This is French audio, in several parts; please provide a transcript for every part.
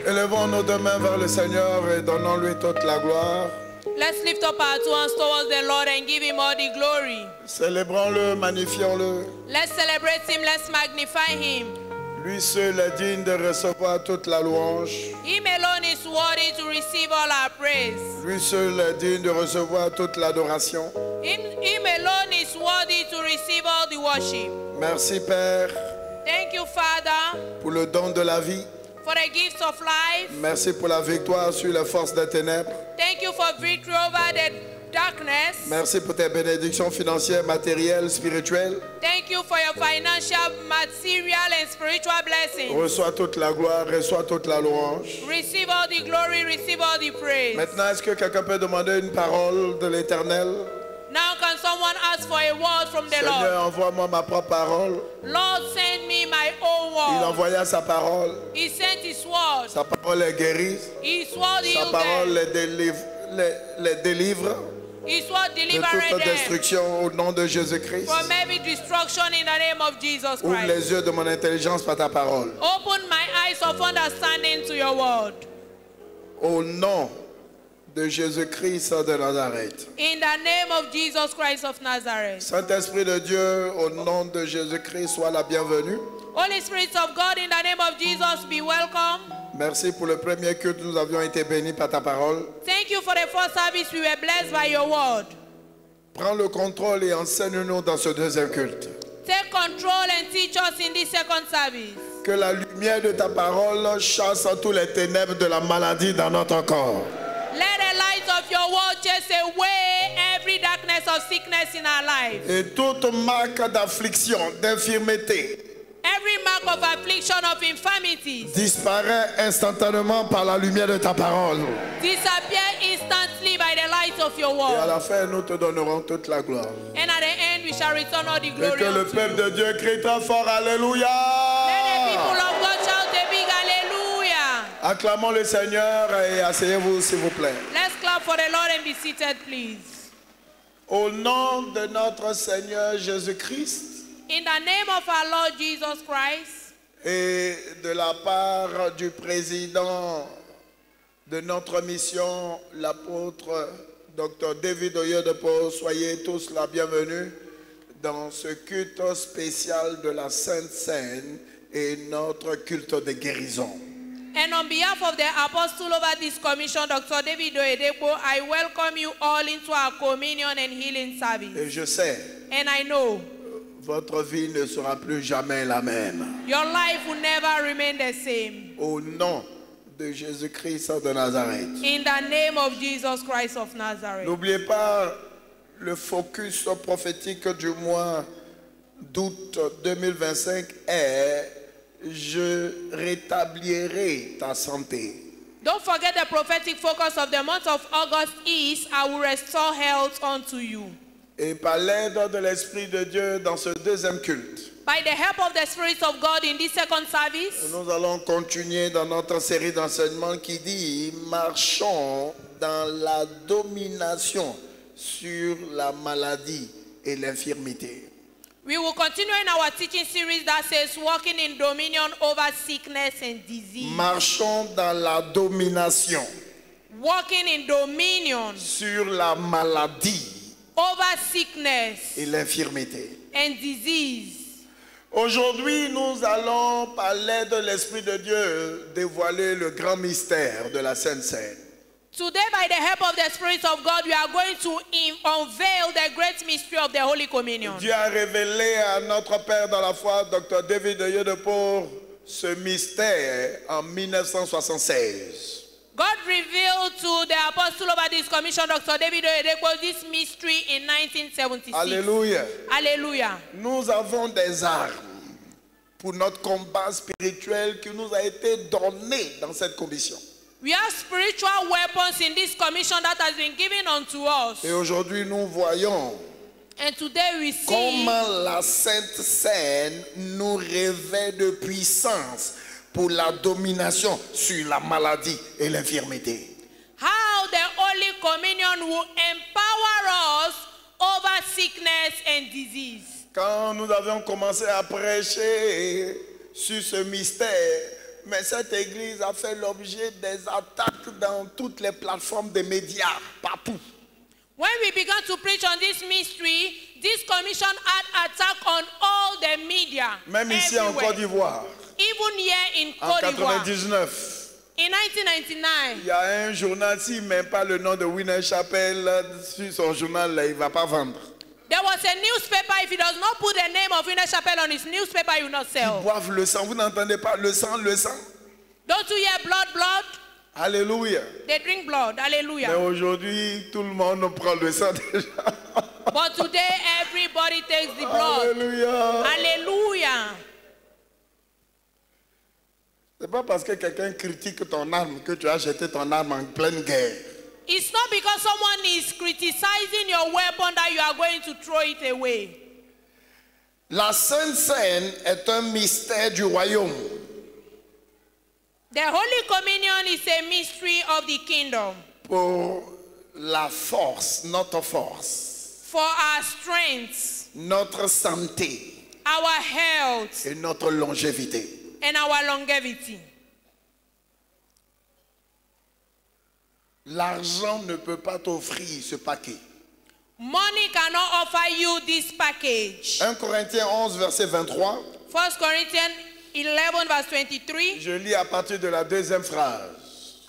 Élevons nos deux mains vers le Seigneur et donnons-lui toute la gloire. Let's lift up our two hands towards the Lord and give him all the glory. Célébrons-le, magnifions-le. Let's celebrate him, let's magnify him. Lui seul est digne de recevoir toute la louange. Him alone is worthy to receive all our praise. Lui seul est digne de recevoir toute l'adoration. Him alone is worthy to receive all the worship. Merci Père Thank you, Father, pour le don de la vie. for the gifts of life. Merci pour la victoire sur les forces des ténèbres. Thank you for victory over the darkness. Merci pour tes bénédictions financières, matérielles, spirituelles. Thank you for your financial, material, and spiritual blessings. Reçois toute la gloire, reçois toute la louange. Receive all the glory, receive all the praise. Maintenant, est-ce que quelqu'un peut demander une parole de l'Éternel? Now can someone ask for a word from the Lord? Seigneur, envoie-moi ma propre parole. Lord, send me my own Il word. envoya sa parole. He sent his word. Sa parole est guérie. His word Sa healed parole them. les délivre His word de delivered toute them destruction au nom de Jésus-Christ. from every destruction in the name of Jesus Ouvre Christ. les yeux de mon intelligence par ta parole. Open my eyes of understanding to your word. Au nom de Jésus-Christ de Nazareth. In the name of Jesus Christ of Nazareth. Saint-Esprit de Dieu, au nom de Jésus-Christ, sois la bienvenue. Holy Spirit of God, in the name of Jesus, be welcome. Merci pour le premier culte, nous avions été bénis par ta parole. Thank you for the first service. We were blessed by your word. Prends le contrôle et enseigne-nous dans ce deuxième culte. Take control and teach us in this second service. Que la lumière de ta parole chasse tous les ténèbres de la maladie dans notre corps. Let the light of your word chase away every darkness of sickness in our life. Et toute marque d'affliction, d'infirmité, Every mark of affliction, of infirmities, disparaît instantanément par la lumière de ta parole. disappear instantly by the light of your Et à word. la fin, nous te donnerons toute la gloire. And at the end, we shall return all the Et glory que le unto peuple you. de Dieu crie très fort, Alléluia. Let the people of God shout a big hallelujah. Acclamons le Seigneur et asseyez-vous s'il vous plaît. Let's clap for the Lord and be seated, please. Au nom de notre Seigneur Jésus-Christ In the name of our Lord Jesus Christ, et de la part du président de notre mission, l'apôtre Dr. David Oyedepo, soyez tous la bienvenue dans ce culte spécial de la Sainte Seine et notre culte de guérison. and on behalf of the apostle over this commission, Dr. David Oyedepo, I welcome you all into our communion and healing service. Et je sais, And I know votre vie ne sera plus jamais la même. your life will never remain the same. Au nom de Jésus-Christ de Nazareth. In the name of Jesus Christ of Nazareth. N'oubliez pas le focus prophétique du mois d'août 2025 est « Je rétablirai ta santé ». Don't forget the prophetic focus of the month of August is I will restore health unto you. Et par l'aide de l'Esprit de Dieu dans ce deuxième culte, By the help of the Spirit of God in this second service, nous allons continuer dans notre série d'enseignements qui dit « Marchons dans la domination sur la maladie et l'infirmité ». we will continue in our teaching series that says walking in dominion over sickness and disease. Marchons dans la domination Walking in dominion sur la maladie over sickness et l'infirmité. and disease. Aujourd'hui, nous allons, par l'aide de l'Esprit de Dieu, dévoiler le grand mystère de la Sainte Seine. Today, by the help of the Spirit of God, we are going to unveil the great mystery of the Holy Communion. Dieu a révélé à notre Père dans la foi, Dr. David Oyedepo, ce mystère en 1976. God revealed to the apostle over this commission, Dr. David Oyedepo, this mystery in 1976. Alléluia. Hallelujah. Nous avons des armes pour notre combat spirituel qui nous a été donné dans cette commission. We have spiritual weapons in this commission that has been given unto us. Et aujourd'hui, nous voyons And today we see comment la Sainte Seine nous revêt de puissance pour la domination sur la maladie et l'infirmité. how the Holy Communion will empower us over sickness and disease. Quand nous avions commencé à prêcher sur ce mystère, mais cette église a fait l'objet des attaques dans toutes les plateformes des médias, partout. When we began to preach on this mystery, this commission had attack on all the media. Même ici en Côte d'Ivoire, Even here in en Côte d'Ivoire. 99, In 1999, il y a un journal, s'il ne met pas le nom de Winner Chapel sur son journal, là, il ne va pas vendre. there was a newspaper. If he does not put the name of Winner Chapel on his newspaper, he will not Ils sell. boivent le sang, vous n'entendez pas le sang, le sang. Don't you hear blood, blood? Alléluia. They drink blood. Mais Hallelujah. aujourd'hui, tout le monde prend le sang déjà. But today, everybody takes the blood. Alléluia. Hallelujah. C'est pas parce que quelqu'un critique ton arme que tu as jeté ton arme en pleine guerre. It's not because someone is criticizing your weapon that you are going to throw it away. La Sainte Seine est un mystère du royaume. The Holy Communion is a mystery of the kingdom Pour la force, notre force, for our strength, notre santé our health, et notre longévité. and our longevity. L'argent ne peut pas t'offrir ce paquet. Money cannot offer you this package. 1 Corinthiens 11, verset 23. 1 Corinthians 11 verse 23. Je lis à partir de la deuxième phrase.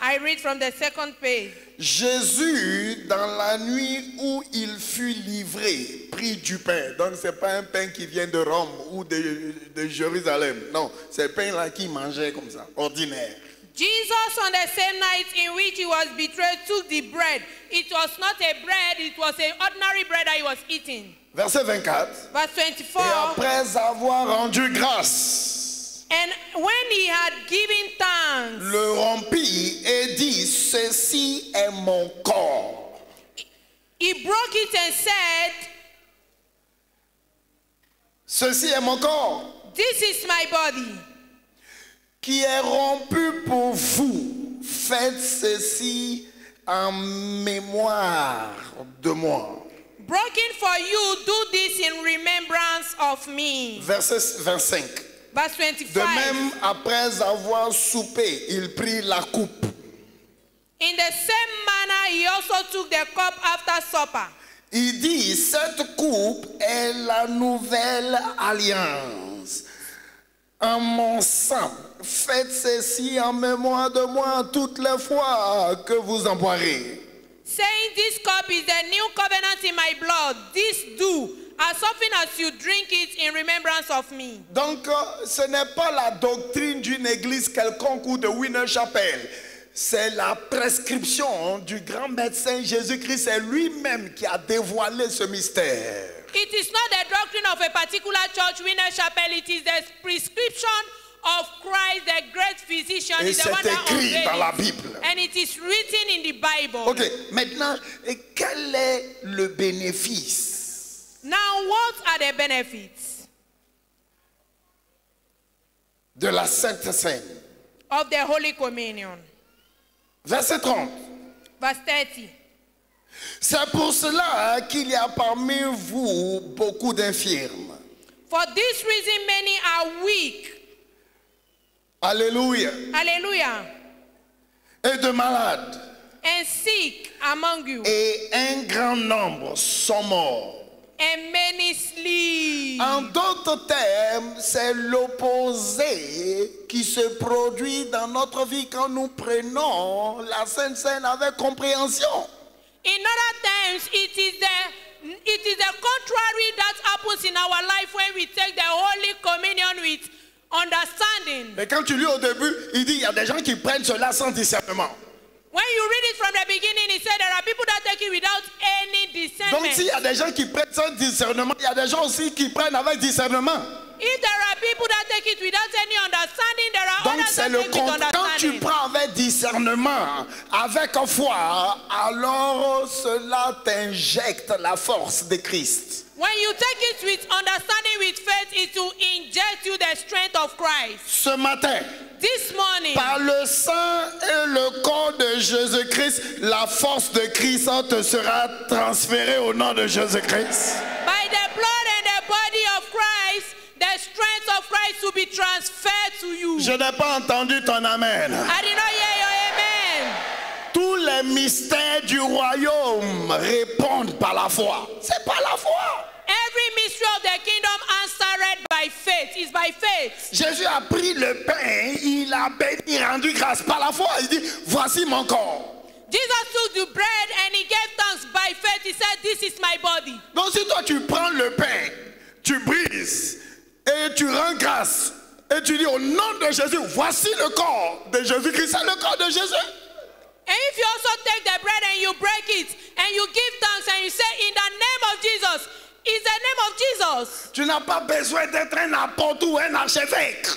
I read from the second page. Jésus, dans la nuit où il fut livré, prit du pain. Donc, ce n'est pas un pain qui vient de Rome ou de Jérusalem. Non, c'est le pain-là qu'il mangeait comme ça, ordinaire. Jesus, on the same night in which he was betrayed, took the bread. It was not a bread, it was an ordinary bread that he was eating. Verset 24. Verse Et 24. après avoir rendu grâce, And when he had given thanks, le rompit et dit, ceci est mon corps. he broke it and said, Ceci est mon corps, this is my body, qui est rompu pour vous. Faites ceci en mémoire de moi. broken for you, do this in remembrance of me. Verset 25. Verse De 25. même, après avoir soupé, il prit la coupe. In the same manner, he also took the cup after supper. Il dit, cette coupe est la nouvelle alliance. En mon sang, faites ceci en mémoire de moi toutes les fois que vous en boirez. Saying, this cup is the new covenant in my blood. This do, as often as you drink it in remembrance of me. Donc, ce n'est pas la doctrine d'une église quelconque ou de Winner Chapel. C'est la prescription du grand médecin Jésus-Christ. C'est lui-même qui a dévoilé ce mystère. It is not the doctrine of a particular church, Winner Chapel. It is the prescription of Christ, the great physician. Et Is the c'est one that écrit unveiled dans la it. Bible. And it is written in the Bible. Ok, maintenant, quel est le bénéfice Now, what are the benefits de la Sainte Seine? of the Holy Communion? Verset 30. Verse 30. C'est pour cela qu'il y a parmi vous beaucoup d'infirmes. For this reason, many are weak. Alléluia. Hallelujah. Et de malades. And sick among you. Et un grand nombre sont morts. And many sleep. En d'autres termes, c'est l'opposé qui se produit dans notre vie quand nous prenons la Sainte Seine avec compréhension. In other terms, it is the contrary that happens in our life when we take the Holy Communion with understanding. Mais quand tu lis au début, il dit il y a des gens qui prennent cela sans discernement. When you read it from the beginning, it said there are people that take it without any Donc discernment. s'il y a des gens qui prennent sans discernement, il y a des gens aussi qui prennent avec discernement. If there are people that take it without any understanding, there are Donc others c'est that le take it with contraire. Quand tu understanding. prends avec discernement, avec foi, alors cela t'injecte la force de Christ. When you take it with understanding, with faith, it will inject you the strength of Christ. Ce matin, This morning, par le sang et le corps de Jésus-Christ, la force de Christ te sera transférée au nom de Jésus-Christ. by the blood and the body of Christ, the strength of Christ to be transferred to you. Je n'ai pas entendu ton amen. I did not hear your amen. Tous les mystères du royaume répondent par la foi. C'est par la foi. Every mystery of the kingdom answered by faith. Is by faith. Jésus a pris le pain, il a béni, rendu grâce par la foi. Il dit, voici mon corps. Jesus took the bread and he gave thanks by faith. He said, this is my body. Donc si toi tu prends le pain, tu brises et tu rends grâce et tu dis au nom de Jésus, voici le corps de Jésus-Christ, c'est le corps de Jésus. And if you also take the bread and you break it and you give thanks and you say, in the name of Jesus, it's the name of Jesus. Tu n'as pas besoin d'être un apôtre ou un archevêque.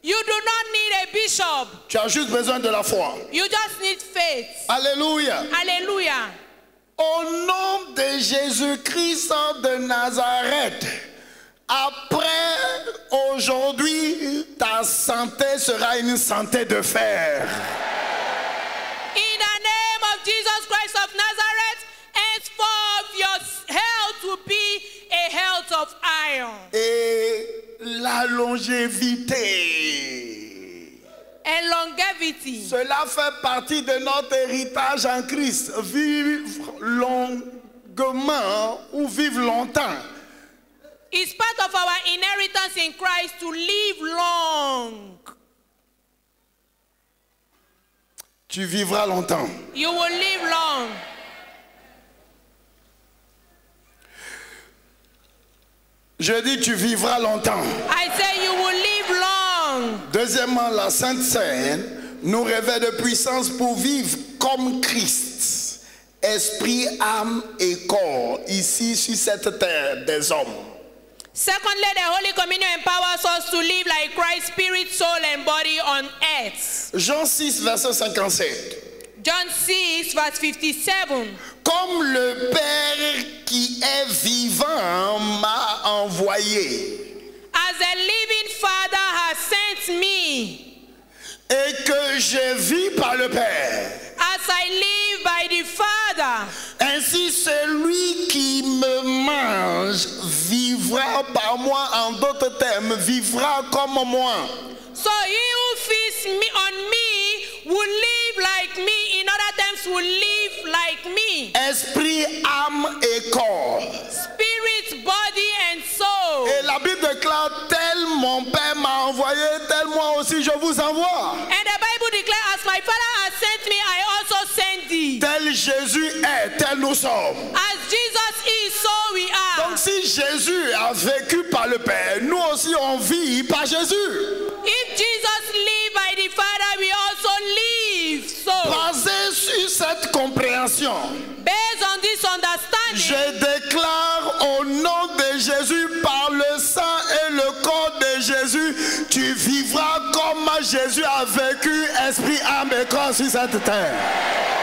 You do not need a bishop. Tu as juste besoin de la foi. You just need faith. Alléluia. Hallelujah. Au nom de Jésus-Christ de Nazareth, après aujourd'hui, ta santé sera une santé de fer. In the name of Jesus Christ of Nazareth, henceforth your health will be a health of iron. Et la longévité. And longevity. Cela fait partie de notre héritage en Christ. Vivre longuement ou vivre longtemps. It's part of our inheritance in Christ to live long. Tu vivras longtemps. You will live long. Je dis tu vivras longtemps. I say you will live long. Deuxièmement, la Sainte Seine nous revêt de puissance pour vivre comme Christ, esprit, âme et corps, ici sur cette terre des hommes. Secondly, the Holy Communion empowers us to live like Christ, spirit, soul, and body on earth. Jean 6, verset 57. John 6, verse 57. Comme le Père qui est vivant m'a envoyé, As the living Father has sent me, et que je vis par le Père, as I live by the Father, ainsi celui qui me mange vivra par moi, en d'autres termes, vivra comme moi. so he who feeds me on me will live like me. In other terms, will live like me. Esprit, âme et corps. Spirit, body, and soul. Et la Bible déclare, tel mon Père m'a envoyé, tel moi aussi je vous envoie. And the Bible declares, as my Father has sent me, I also send thee. Tel Jésus est, tel nous sommes. As Jesus is, so we are. Donc si Jésus a vécu par le Père, nous aussi on vit par Jésus. If Jesus lived by the Father, we also live so. Basé sur cette compréhension, Based on this understanding, je déclare au nom de Jésus, par le sang et le corps de Jésus, tu vivras comme Jésus a vécu, esprit, âme et corps sur cette terre.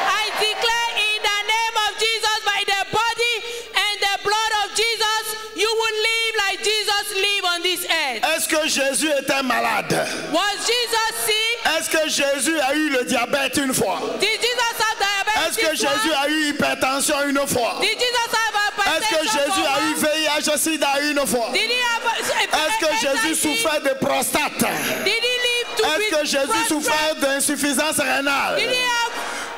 I declare in the name of Jesus, by the body and the blood of Jesus, you will live like Jesus lived on this earth. Est-ce que Jésus était malade? Was Jesus sick? Est-ce que Jésus a eu le diabète une fois? Did Jesus have diabetes? Est-ce que Jésus a eu hypertension une fois? Did Jesus have Est-ce que Jésus a eu VIH, SIDA une fois? Did he have Est-ce que Jésus souffrait de prostate? Did he live to Est-ce que Jésus souffrait d'insuffisance rénale? Did he have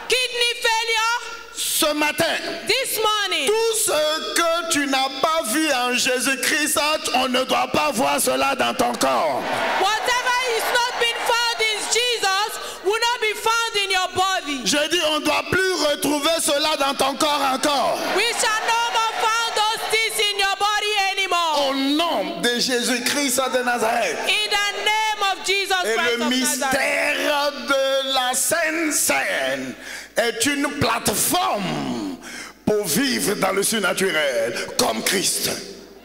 kidney failure? Ce matin, This morning, tout ce que tu n'as pas vu en Jésus-Christ, on ne doit pas voir cela dans ton corps. whatever is not been found in Jesus will not be found in your body. Je dis, on ne doit plus retrouver cela dans ton corps encore. We shall no more find those things in your body anymore. Au nom de Jésus-Christ de Nazareth. In the name of Jesus Et Christ le of Nazareth. mystère de la Sainte Seine est une plateforme pour vivre dans le surnaturel comme Christ.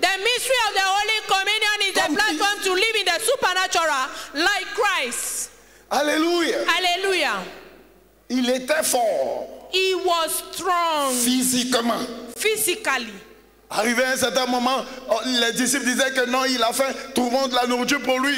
The mystery of the Holy Communion is the platform to live in the supernatural like Christ. Alléluia. Hallelujah. Il était fort He was strong physiquement. physically. Arrivé à un certain moment, les disciples disaient que non, il a faim, trouvons de la nourriture pour lui.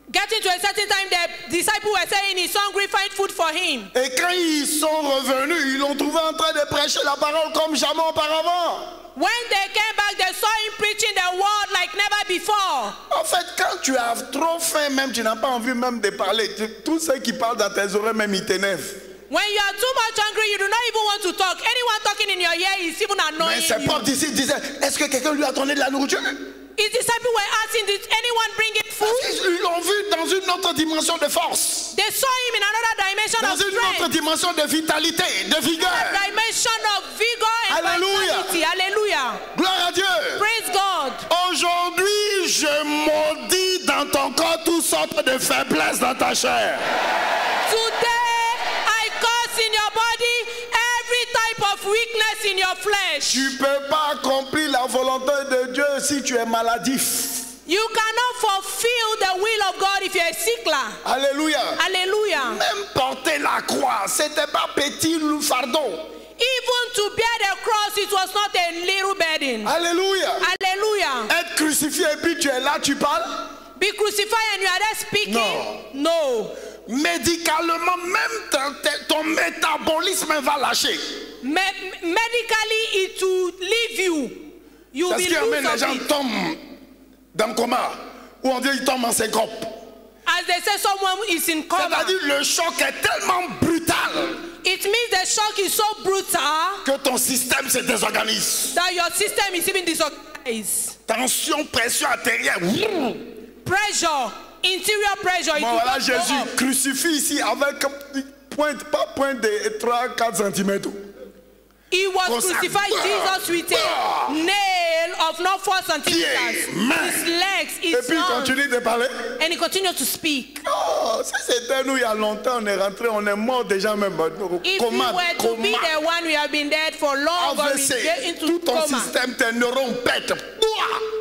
Getting to a certain time, the disciples were saying he's hungry, find food for him. Et quand ils sont revenus, ils l'ont trouvé en train de prêcher la parole comme jamais auparavant. When they came back, they saw him preaching the word like never before. En fait, quand tu as trop faim, même tu n'as pas envie même de parler. Tous ceux qui parlent dans tes oreilles, même ils t'énervent. When you are too much hungry, you do not even want to talk. Anyone talking in your ear is even annoying Mais ses you. propres disciples disaient, est-ce que quelqu'un lui a donné de la nourriture? His disciples were asking, did anyone bring him food? Ils l'ont vu dans une autre dimension de force. They saw him in another dimension Dans of une autre strength, dimension de vitalité, de vigueur. dimension of vigor and Hallelujah. vitality. Hallelujah. Gloire à Dieu. Praise God. Aujourd'hui, je maudis dans ton corps toutes sortes de faiblesses dans ta chair. Today, I curse in your body every type of weakness in your flesh. Tu ne peux pas accomplir la volonté de Dieu si tu es maladif. You cannot fulfill the will of God if you're a sickler. Alléluia. Hallelujah. Même porter la croix, c'était pas petit le fardeau. Even to bear the cross, it was not a little burden. Alléluia. Hallelujah. Être crucifié et puis tu es là, tu parles. Be crucified and you are there speaking? No. Médicalement, même ton métabolisme va lâcher. Medically, it will leave you. You C'est ce qui will amène lose les gens of it. tombent dans le coma. Ou on dit ils tombent en syncope. As they say, someone is in coma. C'est-à-dire le choc est tellement brutal It means the shock is so brutal que ton système se désorganise. that your system is even disorganized. Tension, pression artérielle. Pressure, interior pressure. It Bon, will voilà not go Jésus up. crucifié ici avec pointe, pas pointe de 3-4 cm. He was Comme ça. crucified, Jesus, with a nail of not 4 centimeters. main. His legs, Et his puis il arms, continue de parler. and he continued to speak. Oh, si c'était nous il y a longtemps, on est rentré, on est mort déjà même. If Comment, we were to be the one, we have been dead for long, or we get AVC, into tout ton coma, système, tes neurones pètent.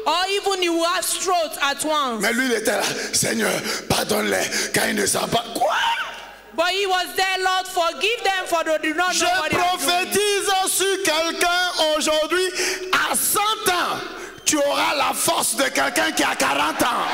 or even you have stroke at once. Mais lui il était là, Seigneur, pardonne-les, car ils ne savent pas. Quoi? But he was there, Lord, forgive them for they do not Je know what they are doing. prophétise sur quelqu'un aujourd'hui, à 100 ans, tu auras la force de quelqu'un qui a 40 ans.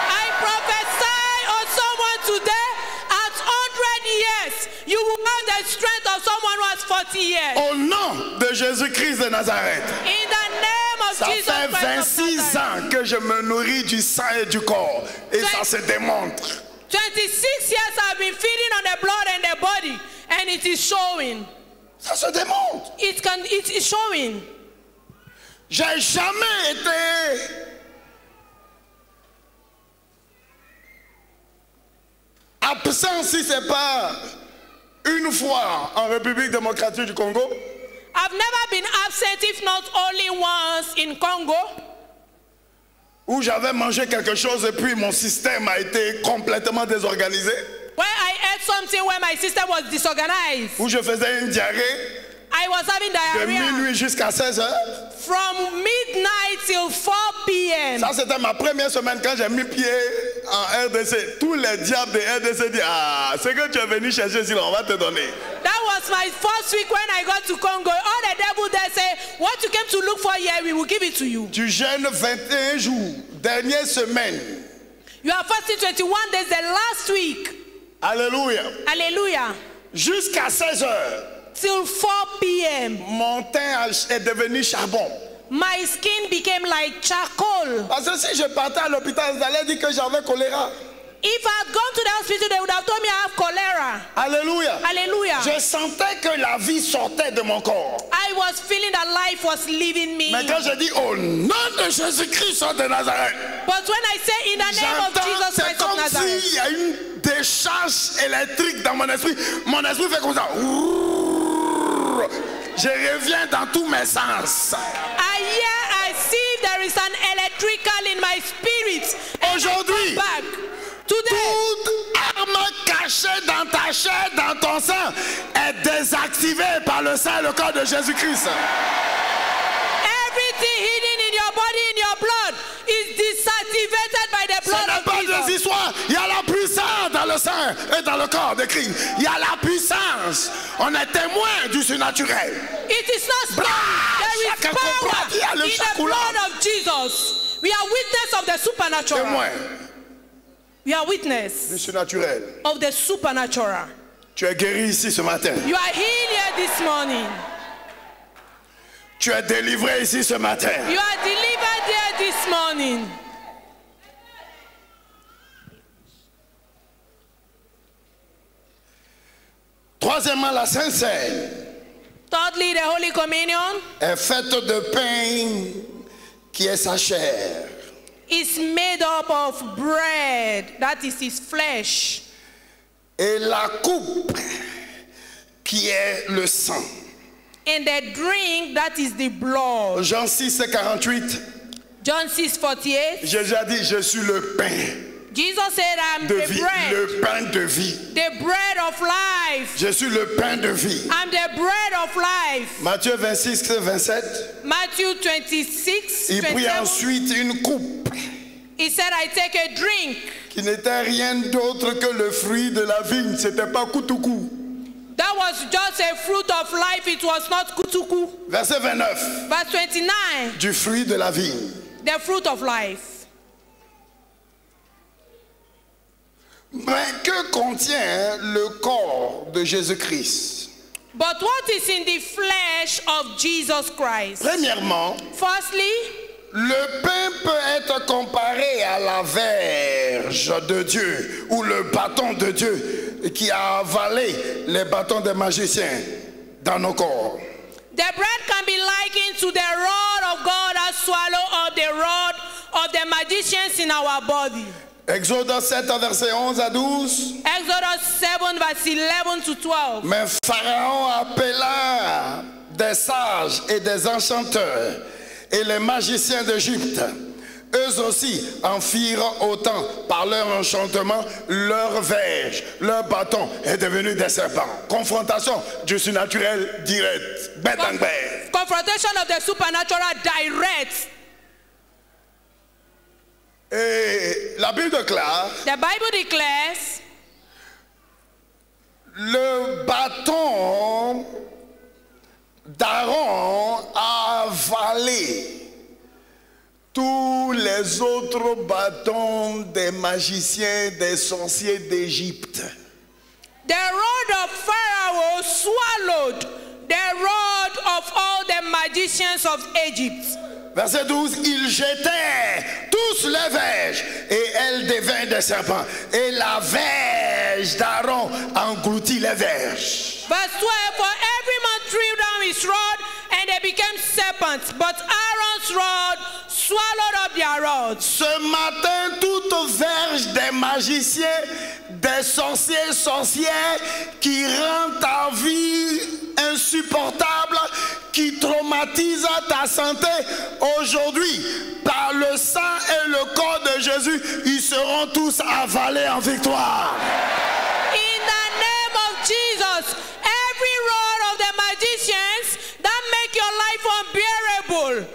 I prophesy on someone today, at 100 years, you will have the strength of someone who has 40 years. Au nom de Jésus-Christ de Nazareth. In the name of Ça Jesus fait Christ of 26 Nazareth. ans que je me nourris du sang et du corps. Et ça se démontre. 26 years I've been feeding on the blood and the body, and it is showing. Ça se démontre. It is showing. J'ai jamais été absent si c'est pas une fois en République démocratique du Congo. I've never been absent, if not only once, in Congo, Où j'avais mangé quelque chose et puis mon système a été complètement désorganisé. where I ate something where my system was disorganized. Où je faisais une diarrhée I was having de diarrhea minuit jusqu'à 16 heures. from midnight till 4 p.m. Ça c'était ma première semaine quand j'ai mis pied en RDC. Tous les diables de RDC disent, ah, ce que tu es venu chercher ici, on va te donner. That was my first week when I got to Congo. All the devil there say, what you came to look for here, we will give it to you. Tu jeûnes 21 jours, dernière semaine. You are fasting 21 days the last week. Alléluia. Hallelujah. Jusqu'à 16 heures, Till 4 p.m. mon teint est devenu charbon. My skin became like charcoal. Parce que si je partais à l'hôpital, ils allaient dire que j'avais choléra. If I had gone to the hospital, they would have told me I have cholera. Alléluia. Hallelujah. Je sentais que la vie sortait de mon corps. I was feeling that life was leaving me. Mais quand je dis au nom de Jésus-Christ de Nazareth, But when I say in the name of j'entends, Jesus c'est Christ of comme Nazareth, s'il y a une décharge électrique dans mon esprit. Mon esprit fait comme ça. Je reviens dans tous mes sens. I see there is an electrical in my spirit. And Aujourd'hui, I come back. Today, toute arme cachée dans ta chair, dans ton sang, est désactivée par le sang et le corps de Jésus-Christ. everything hidden in your body, in your blood, is deactivated by the Ce blood n'est of pas des Jesus. histoires. Il y a la puissance dans le sang et dans le corps de Christ. Il y a la puissance. On est témoin du surnaturel. It is not story. There is Chacun comprend power qu'il y a le in the chacoulard. blood of Jesus. We are witness of the supernatural. Témoin We are witness du surnaturel. of the supernatural. Tu es guéri ici ce matin. You are healed here this morning. Tu es délivré ici ce matin. You are delivered here this morning. Troisièmement, la Sainte Seine Thirdly, the Holy Communion est faite de pain qui est sa chair. is made up of bread, that is his flesh, Et la coupe qui est le sang. and the drink, that is the blood. Jean 6, 48, John 6:48. Jésus a dit, je suis le pain Jesus said, I'm de the vie, bread, le pain de vie. the bread of life. Je suis le pain de vie. I'm the bread of life. Matthieu 26, 27, Matthew 26, il prit 27. ensuite une coupe He said, I take a drink. qui n'était rien d'autre que le fruit de la vigne. C'était pas koutoukou. That was just a fruit of life. It was not kutuku. Verset 29, Verse 29, du fruit de la vigne. the fruit of life. Mais que contient le corps de Jésus-Christ? But what is in the flesh of Jesus Christ? Premièrement, Firstly, le pain peut être comparé à la verge de Dieu ou le bâton de Dieu qui a avalé les bâtons des magiciens dans nos corps. the bread can be likened to the rod of God that swallow up the rod of the magicians in our body. Exode 7, verset 11 à 12. Exodus 7, verse 11 to 12. Mais Pharaon appela des sages et des enchanteurs et les magiciens d'Égypte. Eux aussi en firent autant par leur enchantement, leur verge, leur bâton est devenu des serpents. Confrontation du surnaturel direct. Bête en bête. Confrontation of the supernatural direct. Et la Bible déclare, The Bible declares le bâton d'Aaron a avalé tous les autres bâtons des magiciens, des sorciers d'Égypte. the rod of Pharaoh swallowed the rod of all the magicians of Egypt. Verset 12, ils jetaient tous les verges et elles devinrent des serpents. Et la verge d'Aaron engloutit les verges. Verse 12, for every man threw down his rod and they became serpents, but Aaron's rod swallowed up their rods. Ce matin, toute verge des magiciens, des sorciers, sorcières qui rendent ta vie insupportable, qui traumatise ta santé, aujourd'hui, par le sang et le corps de Jésus, ils seront tous avalés en victoire. In the name of Jesus, every rod of the magicians that make your life unbearable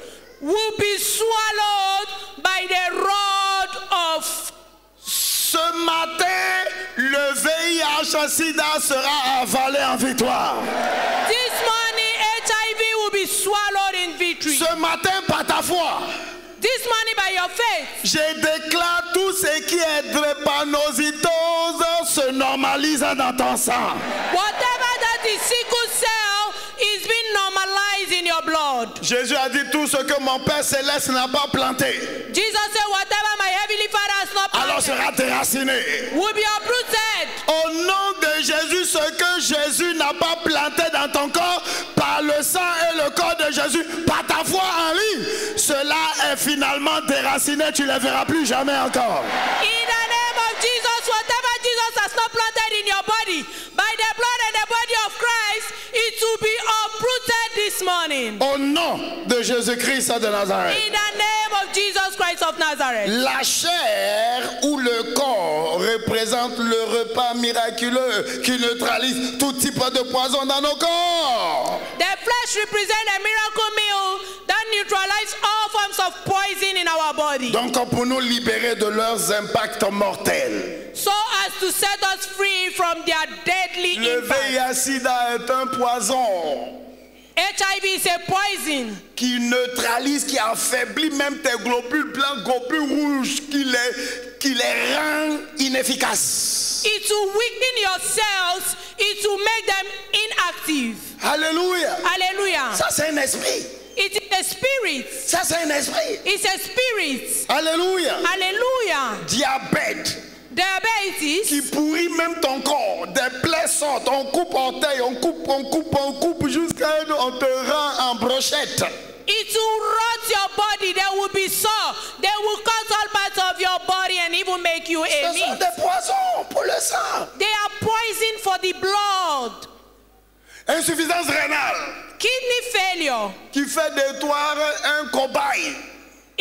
will be swallowed by the rod of. Ce matin, le VIH-Sida sera avalé en victoire. This morning, HIV will be swallowed in victory. Ce matin, par ta foi, This morning, by your faith, je déclare tout ce qui est drépanocytose se normalise dans ton sang. whatever that is sickle cell is being normalized in your blood. Jésus a dit tout ce que mon Père Céleste n'a pas planté, Jesus said, whatever my heavenly Father has not alors planted sera déraciné. will be uprooted. Au nom de Jésus, ce que Jésus n'a pas planté dans ton corps, par le sang et le corps de Jésus, par ta foi en lui, cela est finalement déraciné, tu ne le verras plus jamais encore. In the name of Jesus, whatever Jesus has not planted in your body, by the blood and the body of Christ, it will be uprooted this morning. Au nom de Jésus-Christ de Nazareth. In the name of Jesus Christ of Nazareth. La chair ou le corps représente le repas miraculeux qui neutralise tout type de poison dans nos corps. The flesh represents a miracle meal that neutralizes all forms of poison in our body, Donc pour nous libérer de leurs impacts mortels. so as to set us free from their deadly Le impact. VIH-Sida est un poison HIV is a poison qui neutralise, qui affaiblit même tes globules blancs, globules rouges, qui les rend inefficaces. It will weaken your cells. It will make them inactive. Alléluia. Hallelujah. Ça c'est un esprit. It is a spirit. Ça, c'est un esprit. It's a spirit. Alléluia. Hallelujah. Diabète Diabetes. qui pourrit même ton corps. Des plaies sortent. On coupe orteil, on coupe jusqu'à on te rend en brochette. It will rot your body. They will be sore. They will cut all parts of your body and even make you a Ce sont meat. des poisons pour le sang. They are poison for the blood. Insuffisance rénale Kidney failure. qui fait de toi un cobaye.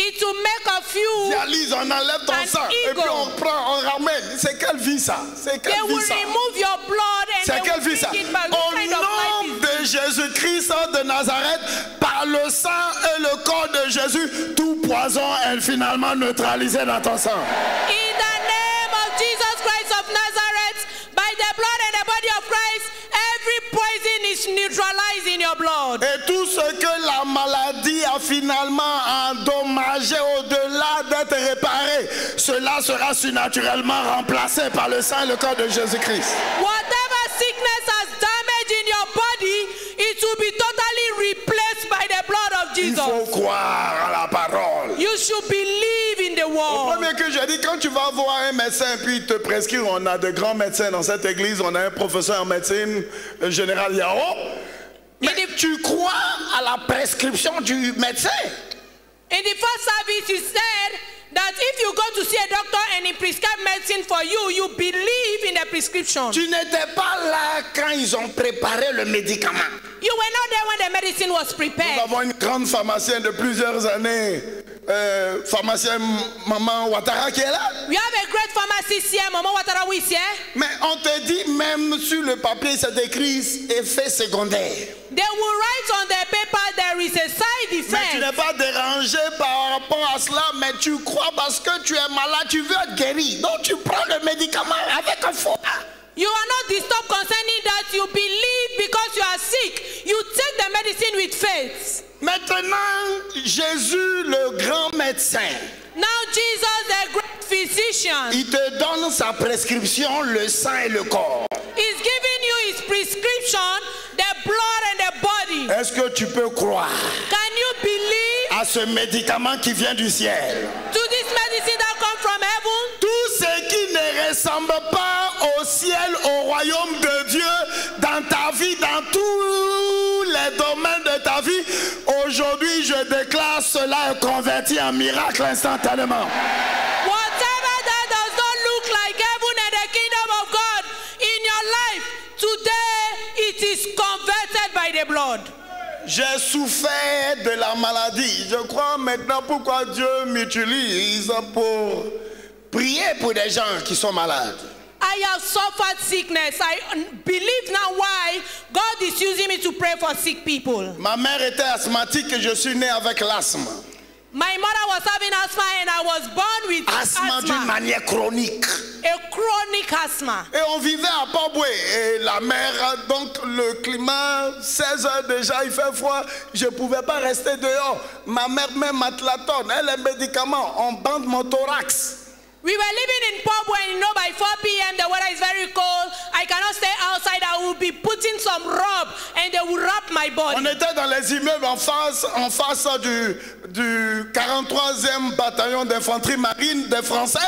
It will make of you. Dialyse, on enlève ton An sang et puis ego. on prend, on ramène. C'est quelle vie ça? C'est They quelle will vie ça? remove your blood and C'est they quelle will vie ça? bring it back. Au What kind of nom life is de Jésus-Christ de Nazareth, par le sang et le corps de Jésus, tout poison est finalement neutralisé dans ton sang. in the name of Jesus Christ of Nazareth, by the blood and the body of Christ, every poison is neutralized in your blood. Et tout ce que la maladie a finalement endommagé au-delà d'être réparé, cela sera surnaturellement remplacé par le sang et le corps de Jésus-Christ. Whatever sickness has damaged in your body, it will be totally replaced by the blood of Il Jesus. faut croire à la parole. You should believe in the Le word. premier que j'ai dit, quand tu vas voir un médecin puis il te prescrit, on a de grands médecins dans cette église, on a un professeur en médecine, le général Yao. Mais tu crois à la prescription du médecin? In the first service, you said that if you go to see a doctor and he prescribe medicine for you, you believe in the prescription. Tu n'étais pas là quand ils ont préparé le médicament. You were not there when the medicine was Nous prepared. avons une grande pharmacienne de plusieurs années, pharmacienne Maman Ouattara qui est là. We have a great pharmacist here, Mama Watarawu is here. Mais on te dit, même sur le papier, c'est écrit effet secondaire. They will write on the paper there is a side Mais tu n'es effect. pas dérangé par rapport à cela, mais tu crois parce que tu es malade, tu veux être guéri. Donc tu prends le médicament avec un foi. You are not disturbed concerning that. You believe because you are sick. You take the medicine with faith. Maintenant, Jésus, le grand médecin, Now Jesus, the great physician, il te donne sa prescription, le sang et le corps. is giving you his prescription, the blood and the body. Est-ce que tu peux croire Can you believe à ce médicament qui vient du ciel? to this medicine that comes from heaven? Tout ce qui ne ressemble pas au ciel, au royaume de Dieu, dans ta vie, dans tous les domaines de ta vie, aujourd'hui je déclare cela est converti en miracle instantanément. Whatever that does not look like heaven and the kingdom of God in your life, today it is converted by the blood. J'ai souffert de la maladie. Je crois maintenant pourquoi Dieu m'utilise pour prier pour des gens qui sont malades. I have suffered sickness. I believe now why God is using me to pray for sick people. Ma mère était asthmatique et je suis né avec l'asthme. My mother was having asthma and I was born with Asthme d'une asthma, manière chronique. a chronic asthma. Et on vivait à Port-Boué. Et la mer, donc le climat, 16 heures déjà, il fait froid. Je ne pouvais pas rester dehors. Ma mère met Matlaton, elle les médicaments, on bande mon thorax. We were living in Port and you know by 4 p.m. the weather is very cold. I cannot stay outside. I will be putting some rub and they will wrap my body. On était dans les immeubles en face du 43e bataillon d'infanterie marine des Français.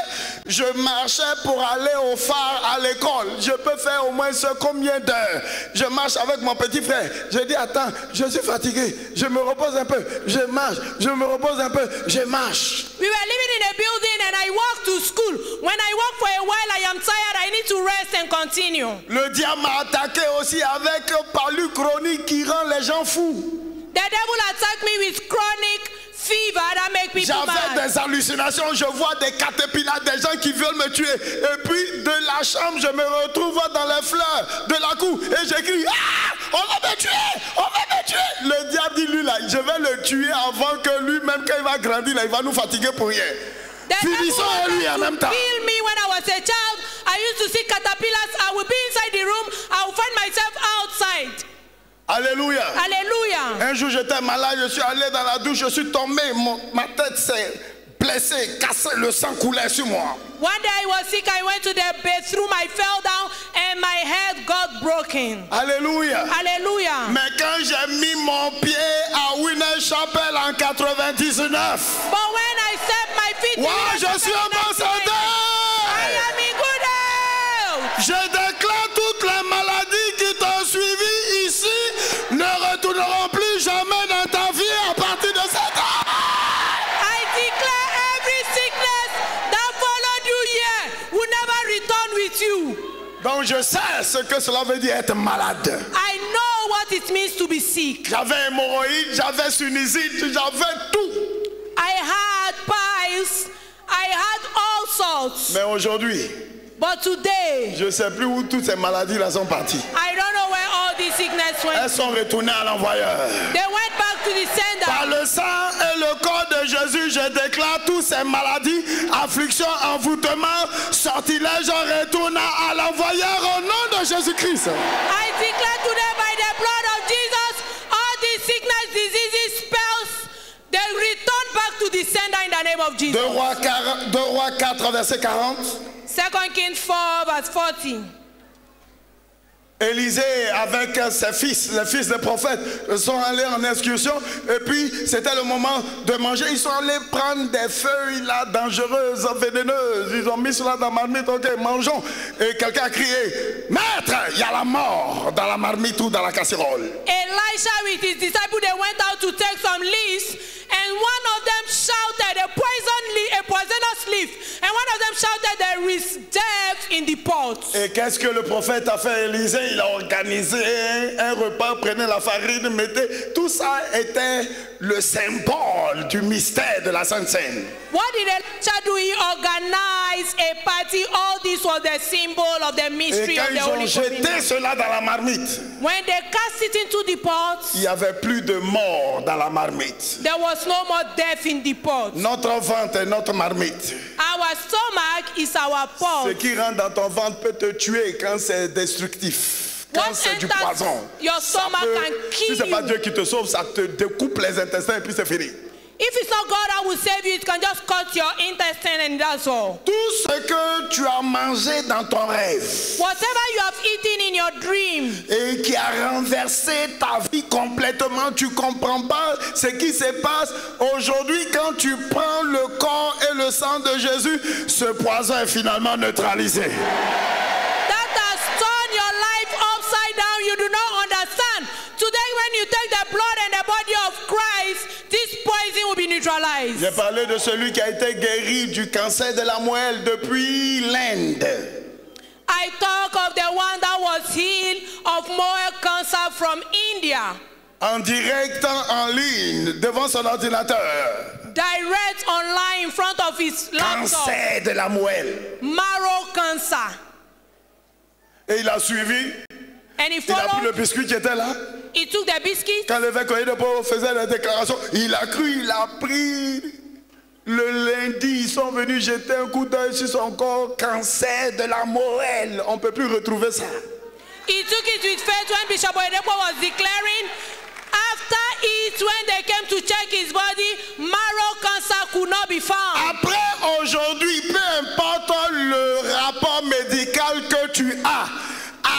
Je marchais pour aller au phare à l'école. Je peux faire au moins combien d'heures? Je marche avec mon petit frère. Je dis attends, je suis fatigué. Je me repose un peu. Je marche. Je me repose un peu. Je marche. We were living in a building and I walked to school. When I walk for a while, I am tired. I need to rest and continue. Le diable m'a attaqué aussi avec palu chronique qui rend les gens fous. The devil attacked me with chronic fever that make people J'avais mad. des hallucinations, je vois des caterpillars, des gens qui veulent me tuer. Et puis de la chambre, je me retrouve dans les fleurs de la cour et j'écris ah, on va me tuer, on va me tuer. Le diable dit lui là, je vais le tuer avant que lui-même quand il va grandir là, il va nous fatiguer pour rien. The devil Finissons à lui en wanted même to temps. kill me when I was a child. I used to see caterpillars. I would be inside the room. I would find myself outside. Alléluia. Hallelujah. Un jour j'étais malade, je suis allé dans la douche, je suis tombé, ma tête s'est blessée, cassée, le sang coulait sur moi. One day I was sick. I went to the bathroom. I fell down and and my head got broken. Alléluia. Hallelujah. Mais quand j'ai mis mon pied à Winner Chapel en 99, But when I set my feet in wow, the je suis ambassadeur. I am in good health. Je déclare toutes les maladies qui t'ont suivi ici ne retourneront plus jamais dans ta vie à partir de cette heure. I declare every sickness that followed you here will never return with you. Donc je sais ce que cela veut dire être malade. I know what it means to be sick. J'avais hémorroïde, j'avais sinusite, j'avais tout. I had piles, I had all sorts. Mais aujourd'hui, But today, je ne sais plus où toutes ces maladies-là sont parties. I don't know where all these sickness went. Elles sont retournées à l'envoyeur. They went back to the sender. Par le sang et le corps de Jésus, je déclare toutes ces maladies, afflictions, envoûtements, sortilèges, retournent à l'envoyeur au nom de Jésus-Christ. I declare today by the blood of Jesus, all these sickness, diseases, spells, they return back to the sender in the name of Jesus. 2 Rois 4, verset 40. 2 Kings 4, verse 40. Élisée avec ses fils, les fils des prophètes, sont allés en excursion et puis c'était le moment de manger. Ils sont allés prendre des feuilles là dangereuses, vénéneuses. Ils ont mis cela dans la marmite, ok, mangeons. Et quelqu'un a crié, maître, il y a la mort dans la marmite ou dans la casserole. Elisha with his disciples, they went out to take some leaves, and one of them shouted, a poisonous leaf, and one of them shouted, there is death in the pot. Et qu'est-ce que le prophète a fait, Élisée? Il a organisé un repas, prenait la farine, mettait. Tout ça était le symbole du mystère de la Sainte Seine. What did Elisha do? He organized a party. All this was the symbol of the Et mystery quand of the ils ont Holy jeté Communion. cela dans la marmite, When they cast it into the pot, il n'y avait plus de mort dans la marmite. there was no more death in the pot. Notre ventre est notre marmite. Our stomach is our pot. Ce qui rentre dans ton ventre peut te tuer quand c'est destructif. Quand What c'est du enters poison. your Ça stomach peut- can si kill ce n'est pas you. Dieu qui te sauve, ça te découpe les intestins et puis c'est fini. If it's not God that will save you, it can just cut your intestine and that's all. Tout ce que tu as mangé dans ton rêve Whatever you have eaten in your dream et qui a renversé ta vie complètement, tu ne comprends pas ce qui se passe. Aujourd'hui, quand tu prends le corps et le sang de Jésus, ce poison est finalement neutralisé. that has turned your life upside down, you do not understand. Today, when you take the blood and the body of Christ, this poison will be neutralized. J'ai parlé de celui qui a été guéri du cancer de la moelle depuis l'Inde. I talk of the one that was healed of moral cancer from India. En direct, en ligne, devant son ordinateur. Direct online in front of his laptop. Cancer de la moelle. Marrow cancer. Et il a suivi. And he Il a pris le followed. biscuit qui était là. He took the biscuit. Quand l'évêque de Pau faisait la déclaration, il a cru, il a pris. Le lundi, ils sont venus jeter un coup d'œil sur son corps. Cancer de la moelle. On ne peut plus retrouver ça. He took it with faith when Bishop Oyedepo was declaring. After it, when they came to check his body, marrow cancer could not be found. Après, aujourd'hui, peu importe le rapport médical que tu as,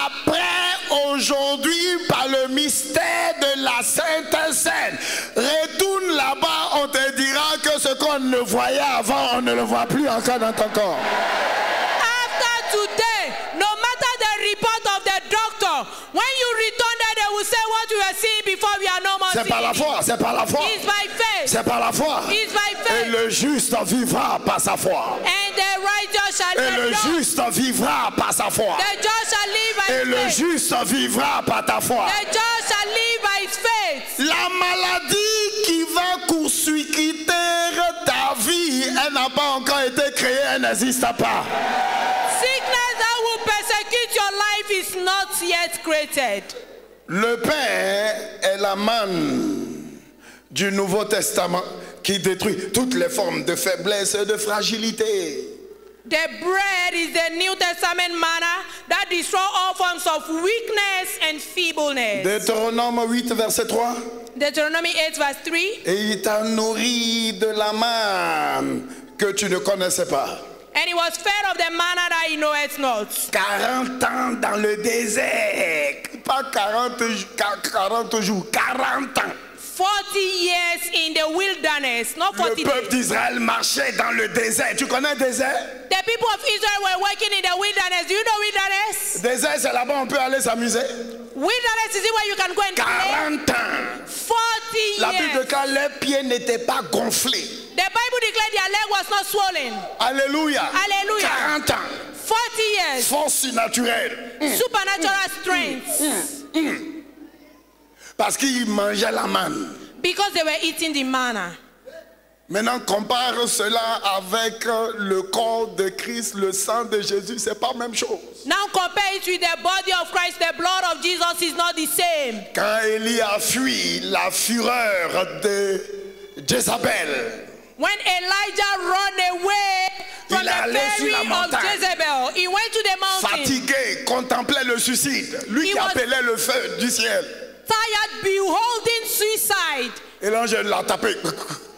après, aujourd'hui, par le mystère de la Sainte Seine, retourne là-bas, on te dira que ce qu'on ne voyait avant, on ne le voit plus encore dans ton corps. After today, no matter the report of the doctor, when you return there, they will say what we were seeing before we are no more C'est par la seeing. foi, c'est par la foi. It's by faith. C'est par la foi. It's by Et faith. le juste vivra par sa foi. And the righteous shall Et le live. juste vivra par sa foi. The just shall live by Et le his faith. juste vivra par ta foi. The just shall live by his faith. La maladie qui va court-circuiter ta vie, elle n'a pas encore été créée, elle n'existe pas. Sickness that will persecute your life is not yet created. Le pain est la manne du Nouveau Testament qui détruit toutes les formes de faiblesse et de fragilité. The bread is the New Testament manna that destroys all forms of weakness and feebleness. Deutéronome 8, verset 3. Deuteronomy 8, verse 3. Et il t'a nourri de la manne que tu ne connaissais pas. And he was fed of the manna that he knoweth not. 40 ans dans le désert. Pas 40 jours, 40 ans. 40 years in the wilderness, not 40 Le peuple days. d'Israël marchait dans le désert. Tu connais le désert? The people of Israel were working in the wilderness. Do you know wilderness? Désert, c'est là-bas on peut aller s'amuser. Wilderness is it where you can go and play? 40 ans. 40 La Bible years. déclare leurs pieds n'étaient pas gonflés. The Bible declared their leg was not swollen. Alléluia. Alléluia. 40 ans. 40 years. Force surnaturelle. Supernatural strength. Parce qu'ils mangeaient la manne. Because they were eating the manna. Maintenant, compare cela avec le corps de Christ, le sang de Jésus, c'est pas la même chose. Now compare it with the body of Christ. The blood of Jesus is not the same. Quand Élie a fui la fureur de Jézabel, When Elijah ran away from Il the allait sur la fury of montagne. Jezebel, he went to the mountain. fatigué, contemplait le suicide, lui He qui was- appelait le feu du ciel. Tired, beholding suicide. Et l'ange l'a tapé.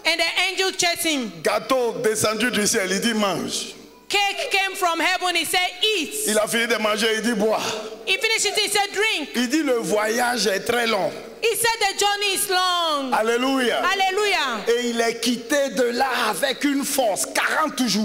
And the angel chased him. Gâteau descendu du ciel, il dit mange. Cake came from heaven. He said, eat. Il a fini de manger, il dit bois. He finished it. He said, drink. Il dit le voyage est très long. He said, the journey is long. Alléluia. Hallelujah. Et il est quitté de là avec une force, 40 jours.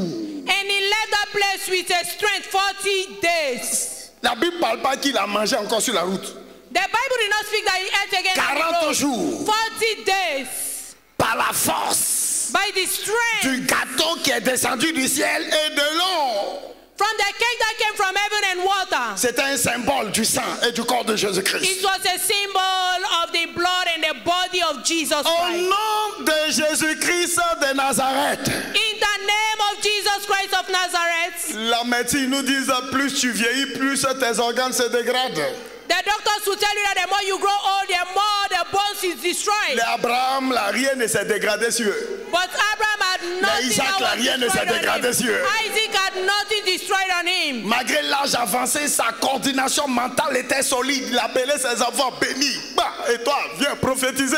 And he left that place with a strength 40 days. La Bible ne parle pas qu'il a mangé encore sur la route. The Bible did not speak that he ate again on the 40 road. jours. 40 days. Par la force By the strength du gâteau qui est descendu du ciel et de l'eau. from the cake that came from heaven and water. C'était un symbole du sang et du corps de Jésus-Christ. It was a symbol of the blood and the body of Jesus Au Christ. nom de Jésus-Christ de Nazareth. In the name of Jesus Christ of Nazareth. La médecine nous dit plus tu vieillis, plus tes organes se dégradent. The doctors will tell you that the more you grow old, the more the bones is destroyed. Les Abraham, là, rien ne s'est dégradé sur eux. But Abraham had nothing Isaac, that là, was rien ne s'est destroyed on dégradé him. sur eux. Isaac had nothing destroyed on him. Malgré l'âge avancé, sa coordination mentale était solide. Il appelait ses enfants bénis. Bah, et toi, viens prophétiser.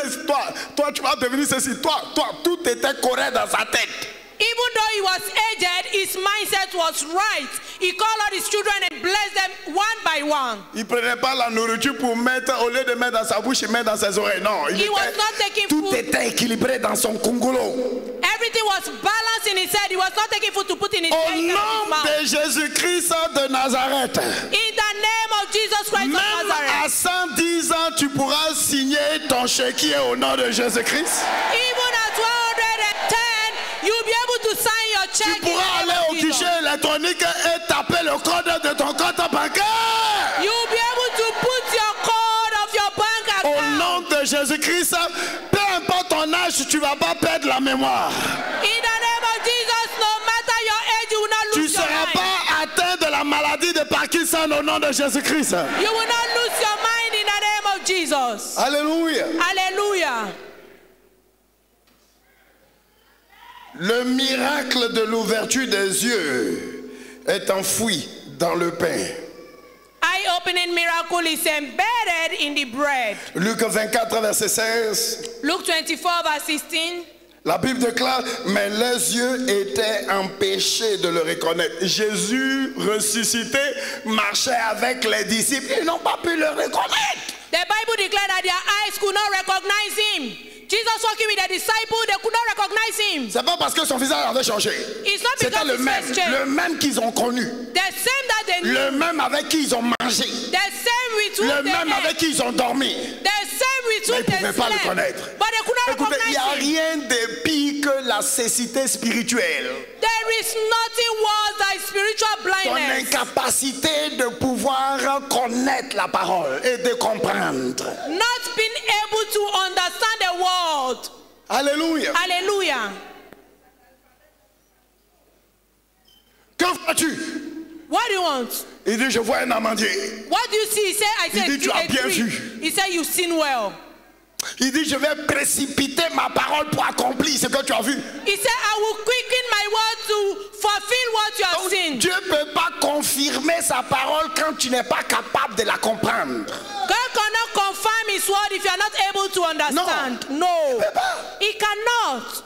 Toi, tu vas devenir ceci. Toi, tout était correct dans sa tête. Even though he was aged, his mindset was right. He called out his children and blessed them one by one. Il ne prenait pas la nourriture pour mettre, au lieu de mettre dans sa bouche, il met dans ses oreilles. Non, He was not taking tout food. était équilibré dans son congolo. Everything was balanced in his head. He was not taking food to put in his Au head and his nom mouth. de Jésus-Christ de Nazareth. In the name of Jesus Christ of Même Nazareth. à 110 ans, tu pourras signer ton chéquier au nom de Jésus-Christ. Even at 110, you'll be able to sign your Tu check. in pourras the name aller of au Jesus. guichet électronique et taper le code de ton compte bancaire. You'll be able to put your code of your bank Au account. nom de Jésus-Christ, peu importe ton âge, tu ne vas pas perdre la mémoire. In the name of Jesus, no matter your age, you will not Tu ne lose your seras mind. pas atteint de la maladie de Parkinson au nom de Jésus-Christ. You will not lose your mind in the name of Jesus. Alléluia. Hallelujah. Le miracle de l'ouverture des yeux est enfoui dans le pain. Eye-opening miracle is embedded in the bread. Luc 24, verset 16. Luke 24, verse 16. La Bible déclare, mais les yeux étaient empêchés de le reconnaître. Jésus ressuscité marchait avec les disciples. Ils n'ont pas pu le reconnaître. The Bible declared that their eyes could not recognize him. Jesus walking with the disciples, they could not recognize him. C'est pas parce que son visage avait changé. It's not C'était because le his même, face changed. le même qu'ils ont connu. The same that they knew. Le même avec qui ils ont mangé. The same with whom Le they même ate. avec qui ils ont dormi. The same with Mais whom ils they ne pouvaient pas le slept. connaître. But they could not Écoutez, il n'y a recognize him. rien de pire que la cécité spirituelle. There is nothing worse than spiritual Ton blindness. incapacité de pouvoir connaître la parole et de comprendre. Not being able to understand the word. Alléluia. Hallelujah. Que vois-tu? What do you want? Il dit, je vois un amandier. What do you see? He said, I Il said, dit, tu as a bien tree. vu. He said, you've seen well. Il dit, je vais précipiter ma parole pour accomplir ce que tu as vu. He said, I will quicken my word to fulfill what you have seen. Dieu ne peut pas confirmer sa parole quand tu n'es pas capable de la comprendre. God cannot confirm his word if you are not able to understand. No. Il peut pas. He cannot.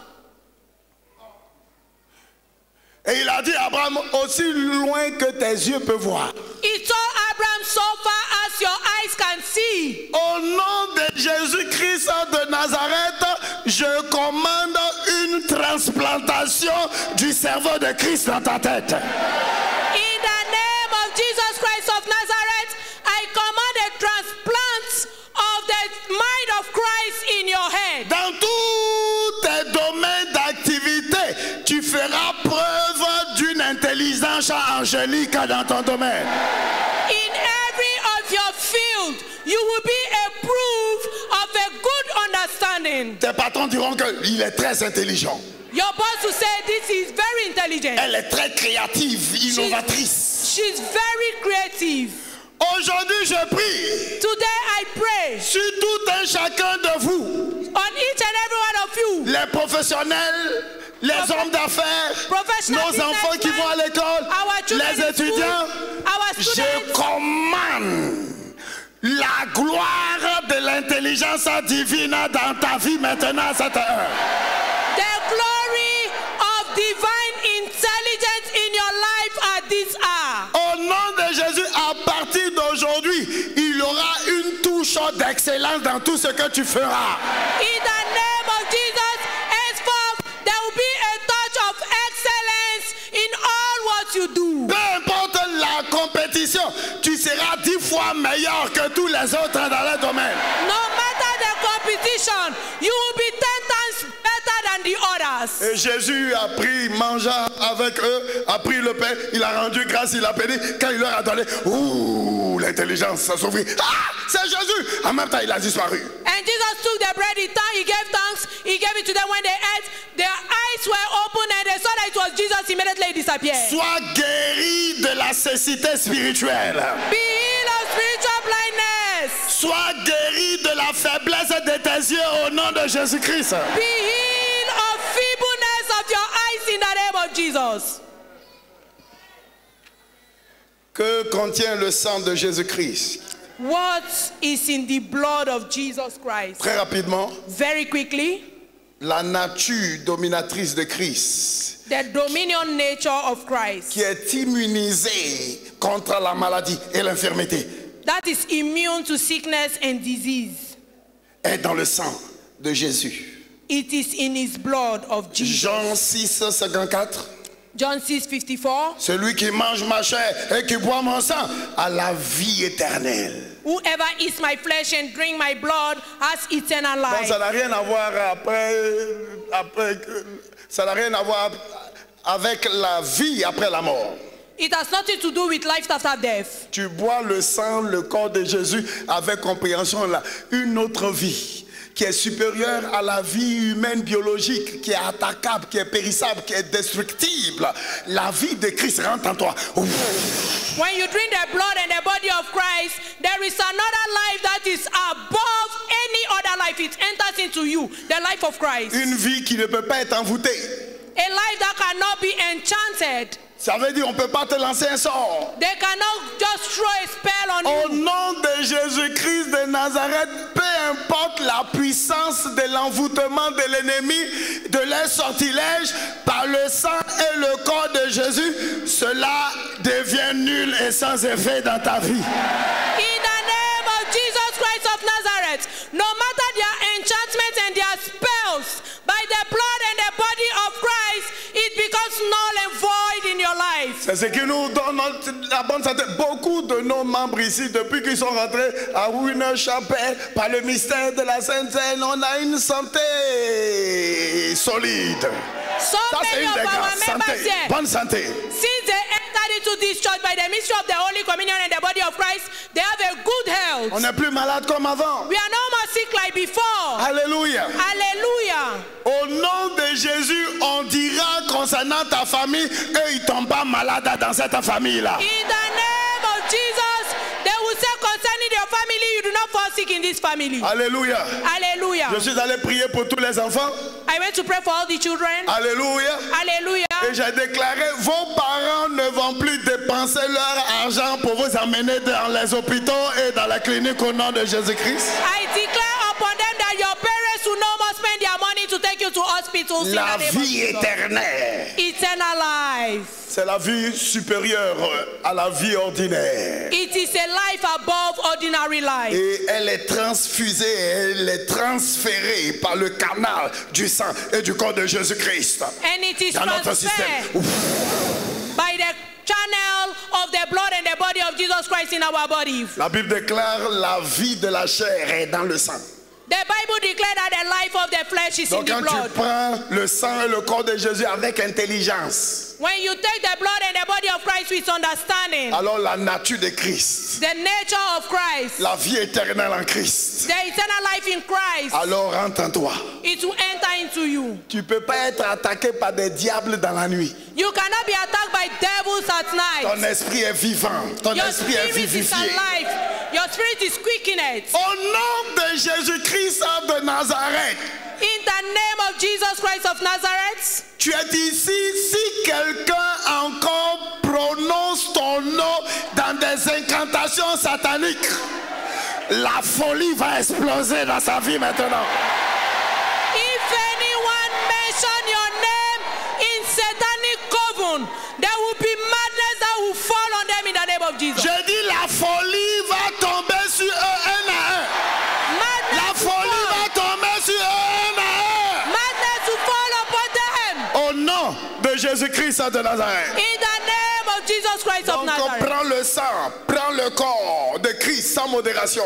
Et il a dit à Abraham, aussi loin que tes yeux peuvent voir. He told Abraham, so far as your eyes can see. Au nom de Jésus-Christ de Nazareth, je commande une transplantation du cerveau de Christ dans ta tête. In the name of Jesus Christ of Nazareth, I command a transplant of the mind of Christ in your head. Dans tous tes domaines d'activité, tu feras preuve d'une intelligence angélique dans ton domaine. In every of your field, you will be a proof of a good understanding. Tes patrons diront qu'il est très intelligent. Your boss will say this is very intelligent. Elle est très créative, innovatrice. She's very creative. Aujourd'hui, je prie Today I pray sur tout un chacun de vous, on each and every one of you, les professionnels, les hommes d'affaires, professional nos enfants qui vont à l'école, our children les in étudiants. school, our Je students. commande la gloire de l'intelligence divine dans ta vie maintenant à cette heure. The glory of divine intelligence in your life at this hour. Au nom de Jésus, à partir d'aujourd'hui, il y aura une touche d'excellence dans tout ce que tu feras. In the name of Jesus, henceforth there will be a touch of excellence in all what you do. Peu importe la compétition, tu seras 10 fois meilleur que tous les autres dans le domaine. No matter the competition, you will be 10 times better than the others. Et Jésus a pris, mangea avec eux, a pris le pain, il a rendu grâce, il a béni. Quand il leur a donné, ouh, l'intelligence s'ouvrit. Ah, c'est Jésus. En même temps, il a disparu. And Jesus took the bread, he gave thanks, he gave it to them when they ate. Their eyes were open and they saw that it was Jesus. Immediately he disappeared. Sois guéri de la cécité spirituelle. Be healed of spiritual blindness. Sois guéri de la faiblesse de tes yeux au nom de Jésus-Christ. Be healed of feebleness of your eyes in the name of Jesus. Que contient le sang de Jésus-Christ? What is in the blood of Jesus Christ? Très rapidement, Very quickly, la nature dominatrice de Christ, the dominion nature of Christ. qui est immunisée contre la maladie et l'infirmité, That is immune to sickness and disease. est dans le sang de Jésus. It is in his blood of Jesus. Jean 6, 54. John 6:54. Celui qui mange ma chair et qui boit mon sang a la vie éternelle. Whoever eats my flesh and drink my blood has eternal Donc life. ça n'a rien à voir ça n'a rien à voir avec la vie après la mort. It has nothing to do with life after death. Tu bois le sang, le corps de Jésus avec compréhension là, une autre vie qui est supérieure à la vie humaine biologique, qui est attaquable, qui est périssable, qui est destructible. La vie de Christ rentre en toi. Ouf. When you drink the blood and the body of Christ, there is another life that is above any other life. It enters into you, the life of Christ. Une vie qui ne peut pas être envoûtée. A life that cannot be enchanted. Ça veut dire on ne peut pas te lancer un sort. They cannot just throw a spell on Au you. nom de Jésus-Christ de Nazareth, peu importe la puissance de l'envoûtement de l'ennemi, de leur sortilège, par le sang et le corps de Jésus, cela devient nul et sans effet dans ta vie. In the name of Jesus Christ of Nazareth, no matter their enchantments and their spells, by the blood and the body of Christ, it becomes null and void in your life. C'est ce qui nous donne la bonne santé. Beaucoup de nos membres ici, depuis qu'ils sont rentrés à Winner Chapel, par le mystère de la Sainte Seine, on a une santé solide. So Ça, c'est many une of des our grâces. members Santé, here, bonne santé. since they entered into this church by the mystery of the Holy Communion and the body of Christ, they have a good health. On n'est plus malade comme avant. We are no more sick like before. Alléluia. Hallelujah. Au nom de Jésus, on dira concernant ta famille, eux ils tombent pas malades dans cette famille-là. In the name of Jesus, they will say concerning your family, you do not fall sick in this family. Alléluia. Hallelujah. Je suis allé prier pour tous les enfants. I went to pray for all the children. Alléluia. Hallelujah. Et j'ai déclaré, vos parents ne vont plus dépenser leur argent pour vous emmener dans les hôpitaux et dans la clinique au nom de Jésus-Christ. I declare upon them that your parents will no more spend their money need to take you to hospitals in La the name of vie Jesus. éternelle. Eternal life. C'est la vie supérieure à la vie ordinaire. It is a life above ordinary life. Et elle est transfusée, elle est transférée par le canal du sang et du corps de Jésus-Christ And it is dans notre système. transferred by the channel of the blood and the body of Jesus Christ in our body. La Bible déclare la vie de la chair est dans le sang. The Bible declares that the life of the flesh is in Donc the quand blood. tu prends le sang et le corps de Jésus avec intelligence, When you take the blood and the body of Christ with understanding, alors la nature de Christ, the nature of Christ, la vie éternelle en Christ, the eternal life in Christ, alors entre en toi. it will enter into you. Tu ne peux pas être attaqué par des diables dans la nuit. You cannot be attacked by devils at night. Ton esprit est vivant, ton Your esprit est spirit is vivifié. alive. Your spirit is quickened. Au nom de Jésus-Christ de Nazareth, In the name of Jesus Christ of Nazareth, tu es ici. Si quelqu'un encore prononce ton nom dans des incantations sataniques, la folie va exploser dans sa vie maintenant. if anyone mention your name in satanic coven, there will be madness that will fall on them in the name of Jesus. Je dis la folie va tomber sur eux un à un. La Madness will folie fall. va tomber sur eux un à Madness will fall upon them. un. Au nom de Jésus-Christ de Nazareth. In the name of Jesus Christ of Donc Nazareth. prends le sang, prends le corps de Christ sans modération.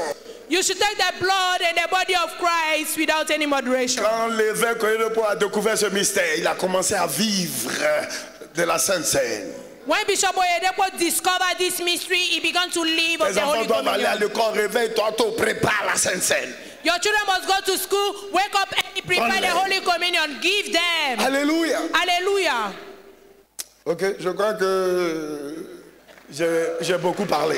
You should take the blood and the body of Christ without any moderation. Quand l'évêque Oyedepo a découvert ce mystère, il a commencé à vivre de la Sainte Seine. When Bishop Oyedepo discovered this mystery, he began to live of Les the enfants Holy doivent aller à Communion. l'école, réveille-toi tôt, prépare la Sainte Seine. Your children must go to school, wake up and prepare the Holy Communion. Give them. Alléluia. Hallelujah. Ok, je crois que j'ai beaucoup parlé.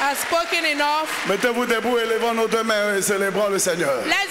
I've spoken enough. Mettez-vous debout, élevons nos deux mains et célébrons le Seigneur. Let's